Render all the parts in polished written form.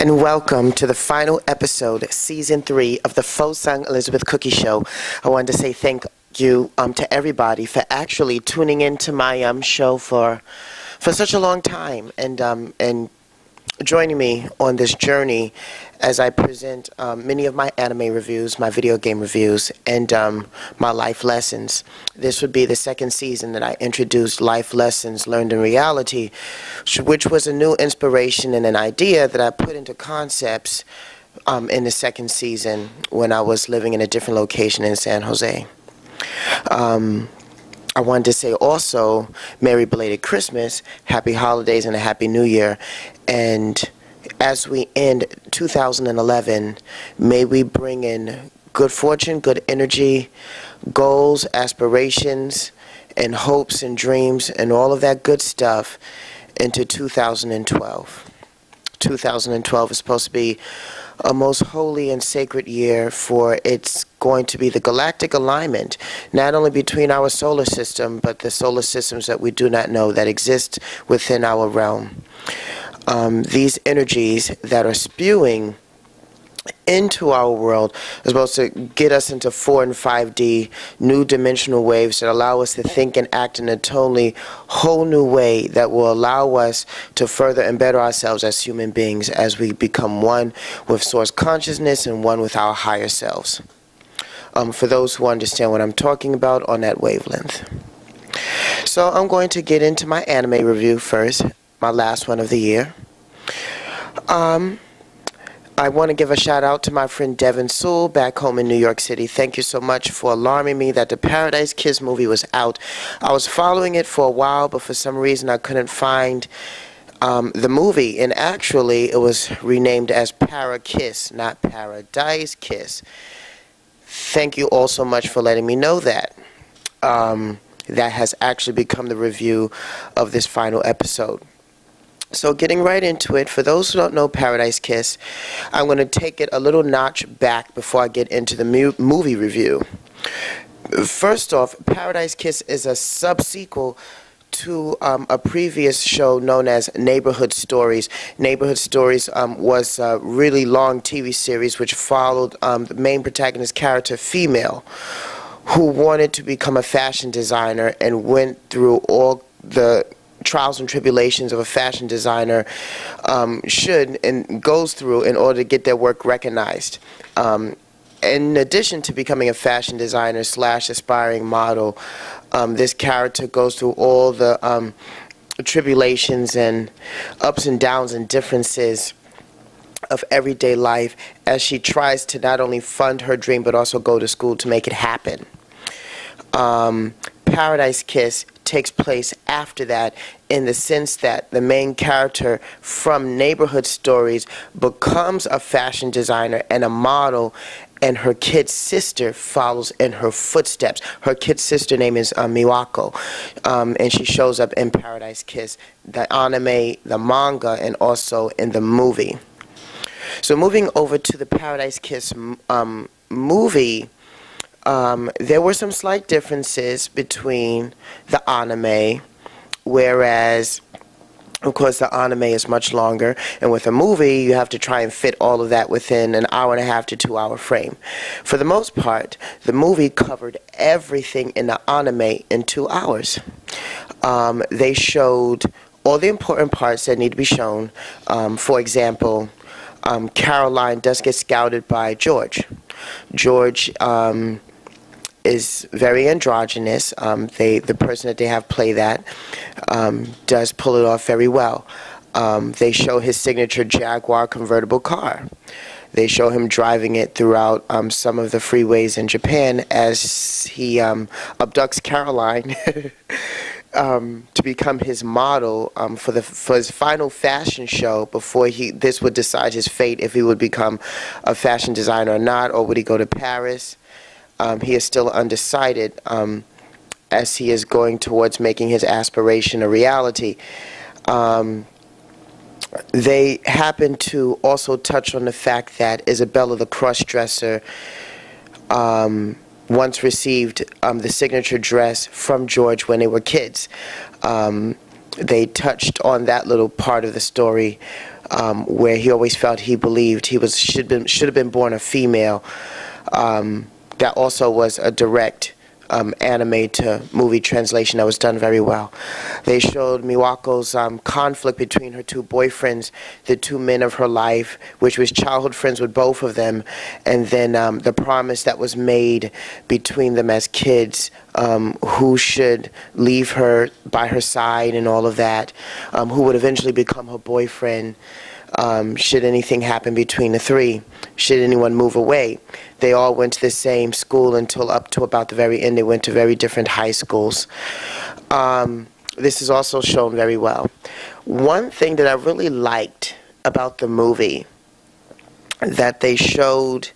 And welcome to the final episode, Season 3 of the Fu-Sung Elizabeth Cookye Show. I wanted to say thank you to everybody for actually tuning into my show for such a long time and joining me on this journey as I present many of my anime reviews, my video game reviews, and my life lessons. This would be the second season that I introduced Life Lessons Learned in Reality, which was a new inspiration and an idea that I put into concepts in the second season when I was living in a different location in San Jose. I wanted to say also, Merry belated Christmas, Happy Holidays, and a Happy New Year. And as we end 2011, may we bring in good fortune, good energy, goals, aspirations, and hopes and dreams, and all of that good stuff into 2012. 2012 is supposed to be a most holy and sacred year, for it's going to be the galactic alignment, not only between our solar system, but the solar systems that we do not know that exist within our realm. These energies that are spewing into our world is supposed to get us into 4 and 5D new dimensional waves that allow us to think and act in a totally whole new way that will allow us to further and better ourselves as human beings as we become one with source consciousness and one with our higher selves. For those who understand what I'm talking about on that wavelength. So I'm going to get into my anime review first, my last one of the year. I want to give a shout out to my friend Devin Sewell back home in New York City. Thank you so much for alarming me that the Paradise Kiss movie was out. I was following it for a while, but for some reason I couldn't find the movie. And actually, it was renamed as Para Kiss, not Paradise Kiss. Thank you all so much for letting me know that. That has actually become the review of this final episode. So getting right into it, for those who don't know Paradise Kiss, I'm going to take it a little notch back before I get into the movie review. First off, Paradise Kiss is a subsequel to a previous show known as Neighborhood Stories. Neighborhood Stories was a really long TV series which followed the main protagonist character, female, who wanted to become a fashion designer and went through all the trials and tribulations of a fashion designer should and goes through in order to get their work recognized. In addition to becoming a fashion designer / aspiring model, this character goes through all the tribulations and ups and downs and differences of everyday life as she tries to not only fund her dream but also go to school to make it happen. Paradise Kiss takes place after that, in the sense that the main character from Neighborhood Stories becomes a fashion designer and a model, and her kid's sister follows in her footsteps. Her kid's sister name is Miwako, and she shows up in Paradise Kiss, the anime, the manga, and also in the movie. So moving over to the Paradise Kiss movie, there were some slight differences between the anime, whereas, of course, the anime is much longer, and with a movie, you have to try and fit all of that within an 1.5 to 2 hour frame. For the most part, the movie covered everything in the anime in 2 hours. They showed all the important parts that need to be shown. For example, Caroline does get scouted by George. George is very androgynous. The person that they have play that does pull it off very well. They show his signature Jaguar convertible car. They show him driving it throughout some of the freeways in Japan as he abducts Caroline to become his model for his final fashion show before this would decide his fate, if he would become a fashion designer or not, or would he go to Paris. He is still undecided as he is going towards making his aspiration a reality. They happen to also touch on the fact that Isabella the cross-dresser once received the signature dress from George when they were kids. They touched on that little part of the story where he always felt he believed he should have been born a female. That also was a direct anime to movie translation that was done very well. They showed Miwako's conflict between her two boyfriends, the two men of her life, which was childhood friends with both of them, and then the promise that was made between them as kids, who should leave her by her side and all of that, who would eventually become her boyfriend. Should anything happen between the three, should anyone move away. They all went to the same school until up to about the very end. They went to very different high schools. This is also shown very well. One thing that I really liked about the movie that they showed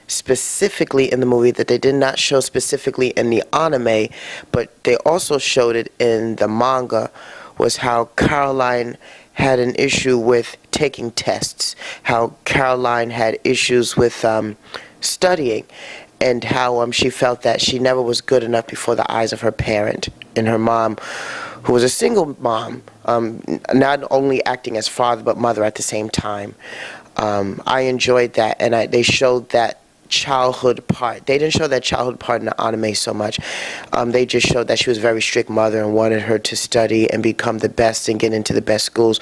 specifically in the movie that they did not show specifically in the anime, but they also showed it in the manga, was how Caroline had an issue with taking tests, how Caroline had issues with studying, and how she felt that she never was good enough before the eyes of her parent and her mom, who was a single mom, not only acting as father but mother at the same time. I enjoyed that, and they showed that childhood part. They didn't show that childhood part in the anime so much. They just showed that she was a very strict mother and wanted her to study and become the best and get into the best schools,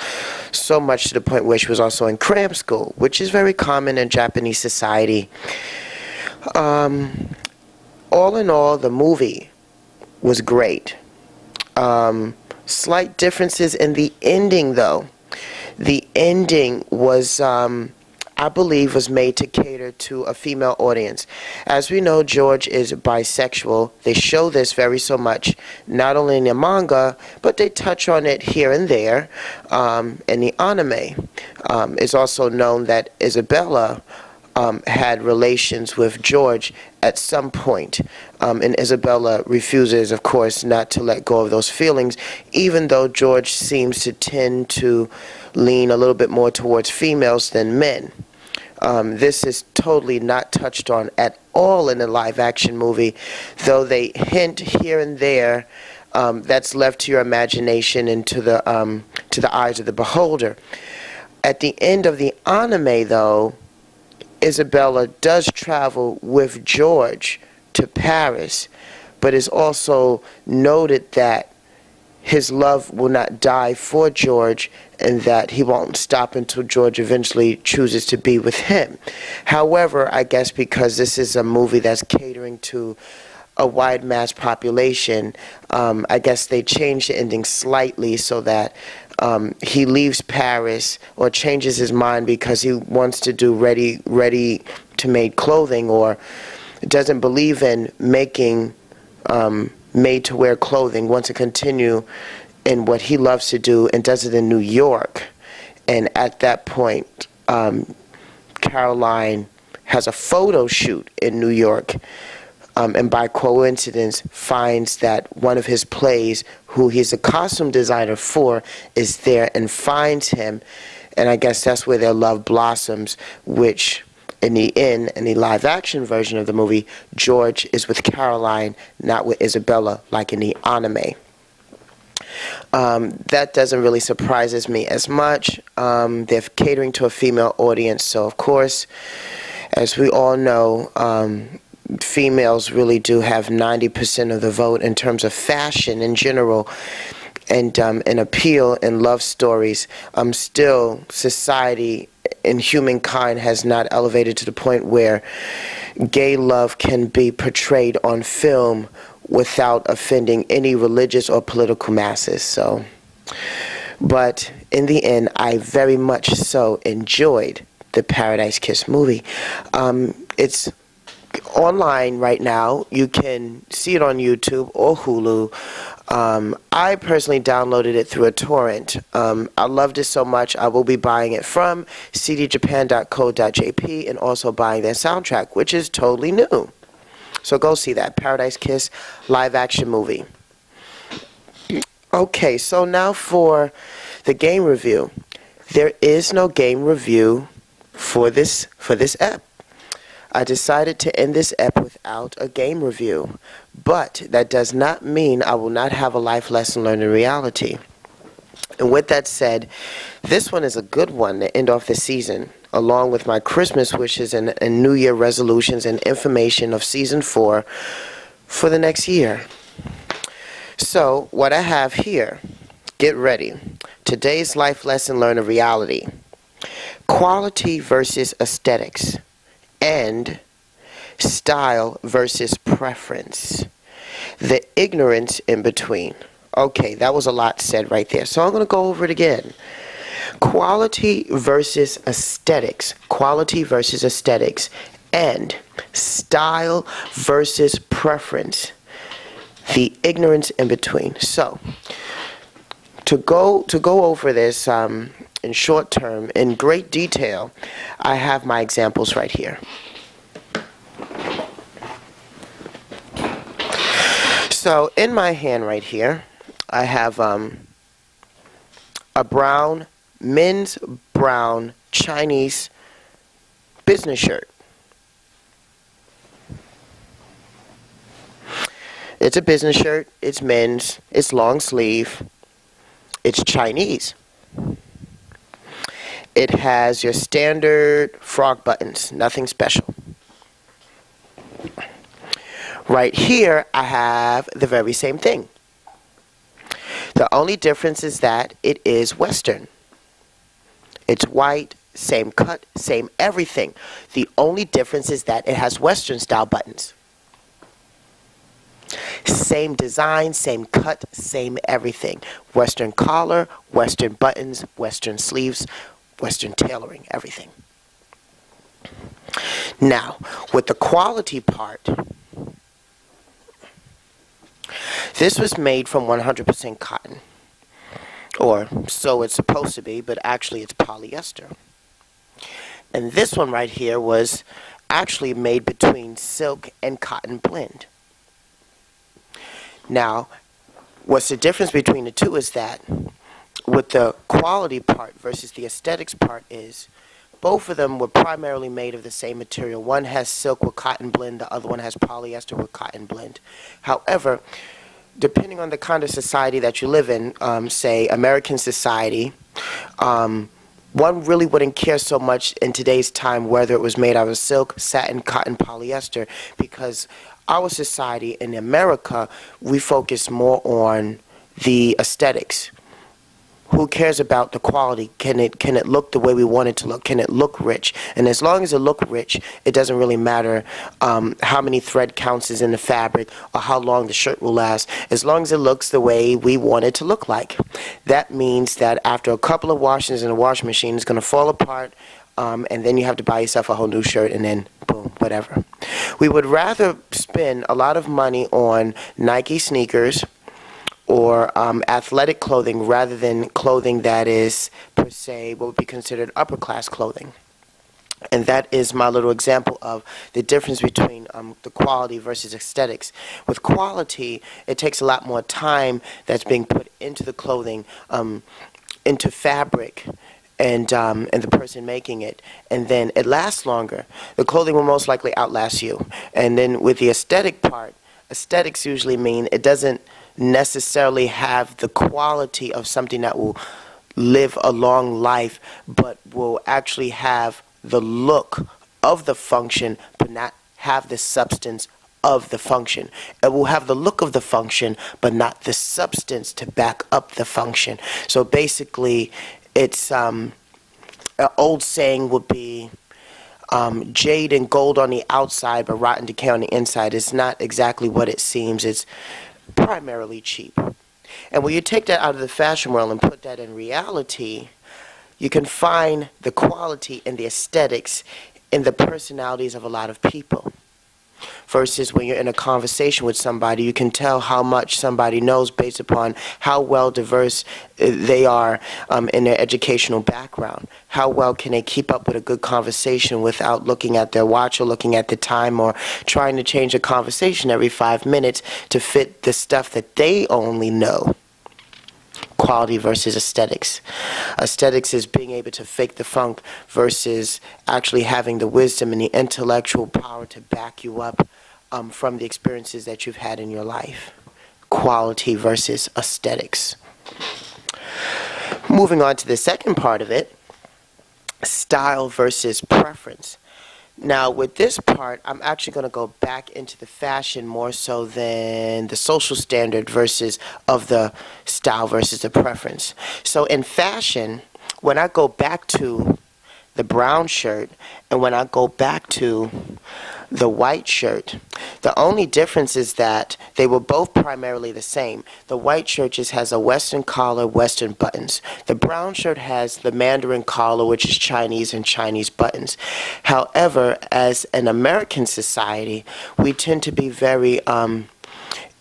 so much to the point where she was also in cram school, which is very common in Japanese society. All in all, the movie was great. Slight differences in the ending, though. The ending was I believe was made to cater to a female audience. As we know, George is bisexual. They show this very so much, not only in the manga, but they touch on it here and there in the anime. It's also known that Isabella had relations with George at some point, and Isabella refuses, of course, not to let go of those feelings, even though George seems to tend to lean a little bit more towards females than men. This is totally not touched on at all in the live-action movie, though they hint here and there. That's left to your imagination and to the eyes of the beholder. At the end of the anime, though, Isabella does travel with George to Paris, but it's also noted that his love will not die for George and that he won't stop until George eventually chooses to be with him. However, I guess because this is a movie that's catering to a wide mass population, I guess they changed the ending slightly so that he leaves Paris or changes his mind because he wants to do ready-to-made clothing, or doesn't believe in making made-to-wear clothing, wants to continue in what he loves to do and does it in New York. And at that point, Caroline has a photo shoot in New York, and by coincidence finds that one of his plays, who he's a costume designer for, is there and finds him. And I guess that's where their love blossoms, which in the end, in the live-action version of the movie, George is with Caroline, not with Isabella, like in the anime. That doesn't really surprises me as much. They're catering to a female audience, so of course, as we all know, females really do have 90% of the vote in terms of fashion in general, and an appeal in love stories. Still, society and humankind has not elevated to the point where gay love can be portrayed on film without offending any religious or political masses. So, but in the end, I very much so enjoyed the Paradise Kiss movie. It's online right now. You can see it on YouTube or Hulu. I personally downloaded it through a torrent. I loved it so much, I will be buying it from cdjapan.co.jp and also buying their soundtrack, which is totally new. So go see that Paradise Kiss live-action movie. Okay, so now for the game review. There is no game review for this ep. I decided to end this ep without a game review, but that does not mean I will not have a life lesson learned in reality. And with that said, this one is a good one to end off the season, along with my Christmas wishes and New Year resolutions and information of season 4 for the next year. So, what I have here, get ready. Today's life lesson, learn a reality. Quality versus aesthetics. And style versus preference. The ignorance in between. Okay, that was a lot said right there. So I'm going to go over it again. Quality versus aesthetics. Quality versus aesthetics. And style versus preference. The ignorance in between. So, to go over this in short term, in great detail, I have my examples right here. So, in my hand right here, I have a brown, men's brown Chinese business shirt. It's a business shirt, it's men's, it's long sleeve, it's Chinese. It has your standard frog buttons, nothing special. Right here, I have the very same thing. The only difference is that it is Western. It's white, same cut, same everything. The only difference is that it has Western style buttons. Same design, same cut, same everything. Western collar, Western buttons, Western sleeves, Western tailoring, everything. Now, with the quality part, this was made from 100% cotton. Or so it's supposed to be, but actually it's polyester. And this one right here was actually made between silk and cotton blend. Now, what's the difference between the two is that with the quality part versus the aesthetics part is both of them were primarily made of the same material. One has silk with cotton blend, the other one has polyester with cotton blend. However, depending on the kind of society that you live in, say American society, one really wouldn't care so much in today's time whether it was made out of silk, satin, cotton, polyester, because our society in America, we focus more on the aesthetics. Who cares about the quality? Can it look the way we want it to look? Can it look rich? And as long as it look rich, it doesn't really matter how many thread counts is in the fabric or how long the shirt will last. As long as it looks the way we want it to look like. That means that after a couple of washings in the washing machine, it's going to fall apart, and then you have to buy yourself a whole new shirt, and then boom, whatever. We would rather spend a lot of money on Nike sneakers or athletic clothing rather than clothing that is, per se, what would be considered upper class clothing. And that is my little example of the difference between the quality versus aesthetics. With quality, it takes a lot more time that's being put into the clothing, into fabric, and the person making it, and then it lasts longer. The clothing will most likely outlast you. And then with the aesthetic part, aesthetics usually mean it doesn't necessarily have the quality of something that will live a long life, but will actually have the look of the function, but not have the substance of the function. It will have the look of the function, but not the substance to back up the function. So basically, it's an old saying would be jade and gold on the outside, but rotten decay on the inside. It's not exactly what it seems. It's primarily cheap. And when you take that out of the fashion world and put that in reality, you can find the quality and the aesthetics in the personalities of a lot of people. Versus when you're in a conversation with somebody, you can tell how much somebody knows based upon how well diverse they are in their educational background. How well can they keep up with a good conversation without looking at their watch or looking at the time or trying to change a conversation every 5 minutes to fit the stuff that they only know. Quality versus aesthetics. Aesthetics is being able to fake the funk versus actually having the wisdom and the intellectual power to back you up from the experiences that you've had in your life. Quality versus aesthetics. Moving on to the second part of it, style versus preference. Now, with this part, I'm actually going to go back into the fashion more so than the social standard versus of the style versus the preference. So in fashion, when I go back to the brown shirt and when I go back to the white shirt, the only difference is that they were both primarily the same. The white shirt just has a Western collar, Western buttons. The brown shirt has the Mandarin collar, which is Chinese, and Chinese buttons. However, as an American society, we tend to be very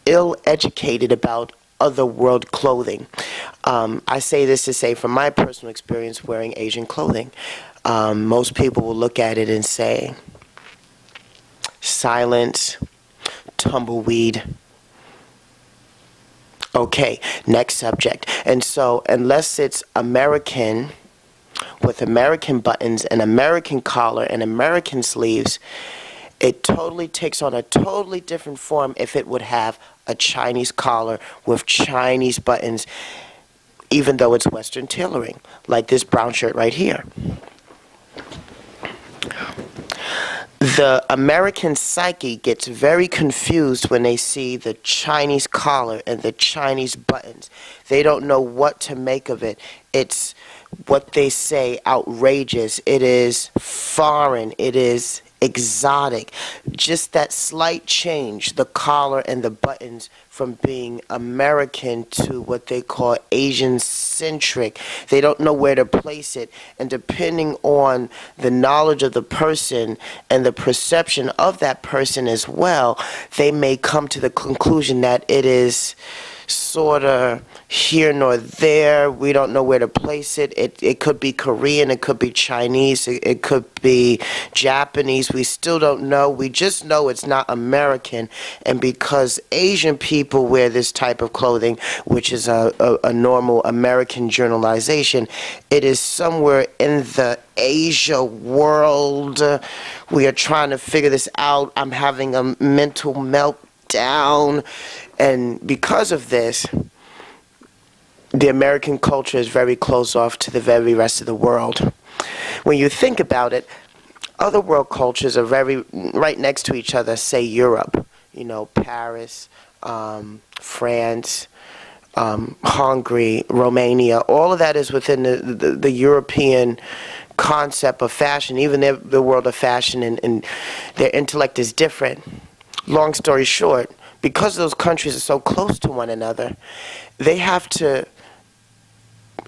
ill-educated about other world clothing. I say this to say from my personal experience wearing Asian clothing. Most people will look at it and say, silence, tumbleweed. Okay, next subject. And so, unless it's American, with American buttons, and American collar, and American sleeves, it totally takes on a totally different form if it would have a Chinese collar with Chinese buttons, even though it's Western tailoring, like this brown shirt right here. The American psyche gets very confused when they see the Chinese collar and the Chinese buttons. They don't know what to make of it. It's what they say outrageous. It is foreign. It is exotic. Just that slight change, the collar and the buttons from being American to what they call Asian centric. They don't know where to place it, and depending on the knowledge of the person and the perception of that person as well, they may come to the conclusion that it is sort of here nor there. We don't know where to place it. It could be Korean, it could be Chinese, it could be Japanese. We still don't know. We just know it's not American. And because Asian people wear this type of clothing, which is a normal American generalization, it is somewhere in the Asia world. We are trying to figure this out. I'm having a mental meltdown. And because of this, the American culture is very closed off to the very rest of the world. When you think about it, other world cultures are very right next to each other. Say Europe, you know, Paris, France, Hungary, Romania. All of that is within the European concept of fashion. Even the world of fashion and their intellect is different. Long story short, because those countries are so close to one another, they have to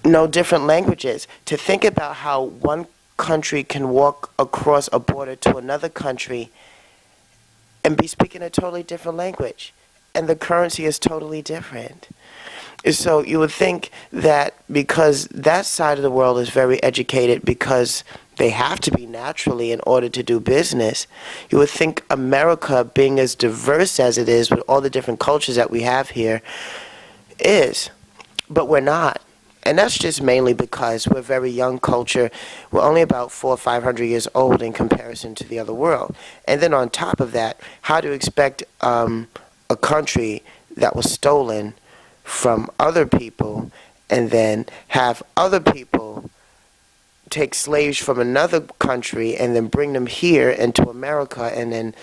know different languages. To think about how one country can walk across a border to another country and be speaking a totally different language, and the currency is totally different. So you would think that because that side of the world is very educated, because they have to be naturally in order to do business, you would think America, being as diverse as it is with all the different cultures that we have here, is. But we're not. And that's just mainly because we're a very young culture. We're only about 400 or 500 years old in comparison to the other world. And then on top of that, how do you expect a country that was stolen from other people and then have other people take slaves from another country and then bring them here into America and then,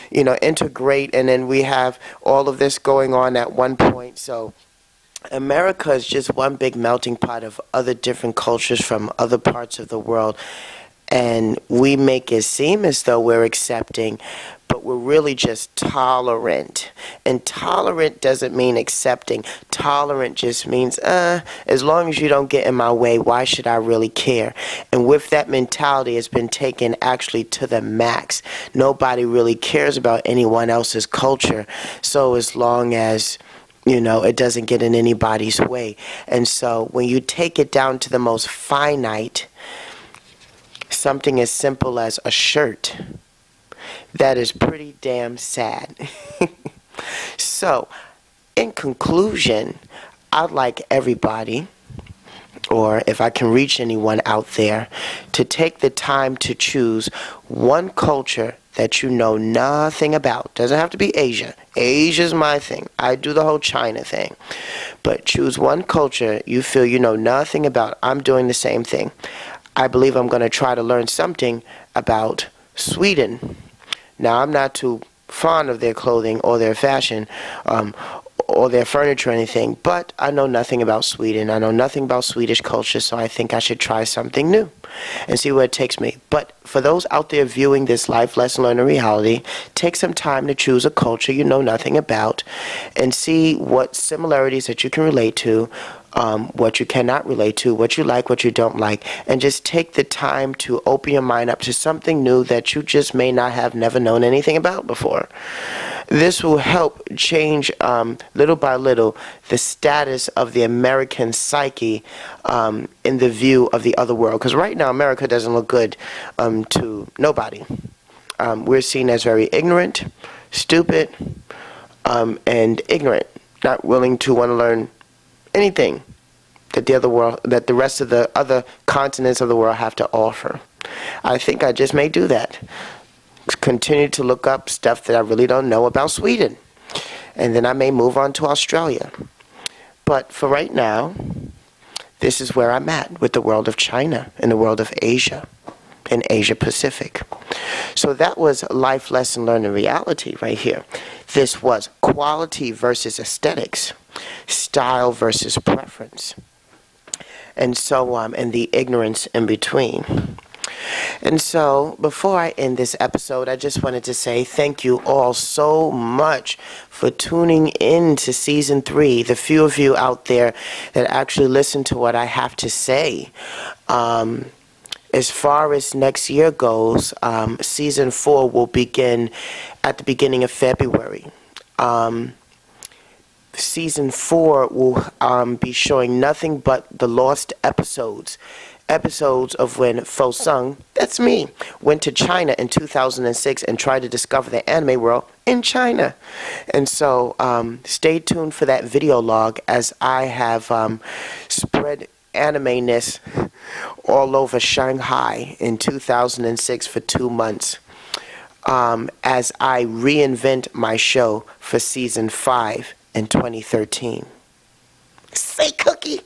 you know, integrate, and then we have all of this going on at one point. So America is just one big melting pot of other different cultures from other parts of the world, and we make it seem as though we're accepting, but we're really just tolerant. And tolerant doesn't mean accepting. Tolerant just means, as long as you don't get in my way, why should I really care? And with that mentality, it's been taken actually to the max. Nobody really cares about anyone else's culture, so as long as, you know, it doesn't get in anybody's way. And so when you take it down to the most finite, something as simple as a shirt, that is pretty damn sad. So, in conclusion, I'd like everybody, or if I can reach anyone out there, to take the time to choose one culture that you know nothing about. Doesn't have to be Asia. Asia's my thing. I do the whole China thing. But choose one culture you feel you know nothing about. I'm doing the same thing. I believe I'm going to try to learn something about Sweden. Now, I'm not too fond of their clothing or their fashion, or their furniture or anything, but I know nothing about Sweden. I know nothing about Swedish culture, so I think I should try something new and see where it takes me. But for those out there viewing this life lesson learning reality, take some time to choose a culture you know nothing about and see what similarities that you can relate to, what you cannot relate to, what you like, what you don't like, and just take the time to open your mind up to something new that you just may not have never known anything about before. This will help change, little by little, the status of the American psyche in the view of the other world. Because right now, America doesn't look good to nobody. We're seen as very ignorant, stupid, and ignorant, not willing to want to learn anything that the rest of the other continents of the world have to offer. I think I just may do that. Continue to look up stuff that I really don't know about Sweden, and then I may move on to Australia. But for right now, this is where I'm at with the world of China and the world of Asia and Asia Pacific. So that was life lesson learning reality right here. This was quality versus aesthetics, style versus preference, and so and the ignorance in between. And so, before I end this episode, I just wanted to say thank you all so much for tuning in to Season 3, the few of you out there that actually listen to what I have to say. As far as next year goes, Season 4 will begin at the beginning of February. Season 4 will be showing nothing but the lost episodes of when Fu-Sung, that's me, went to China in 2006 and tried to discover the anime world in China. And so stay tuned for that video log as I have spread anime-ness all over Shanghai in 2006 for 2 months as I reinvent my show for Season 5 in 2013. Say Cookie!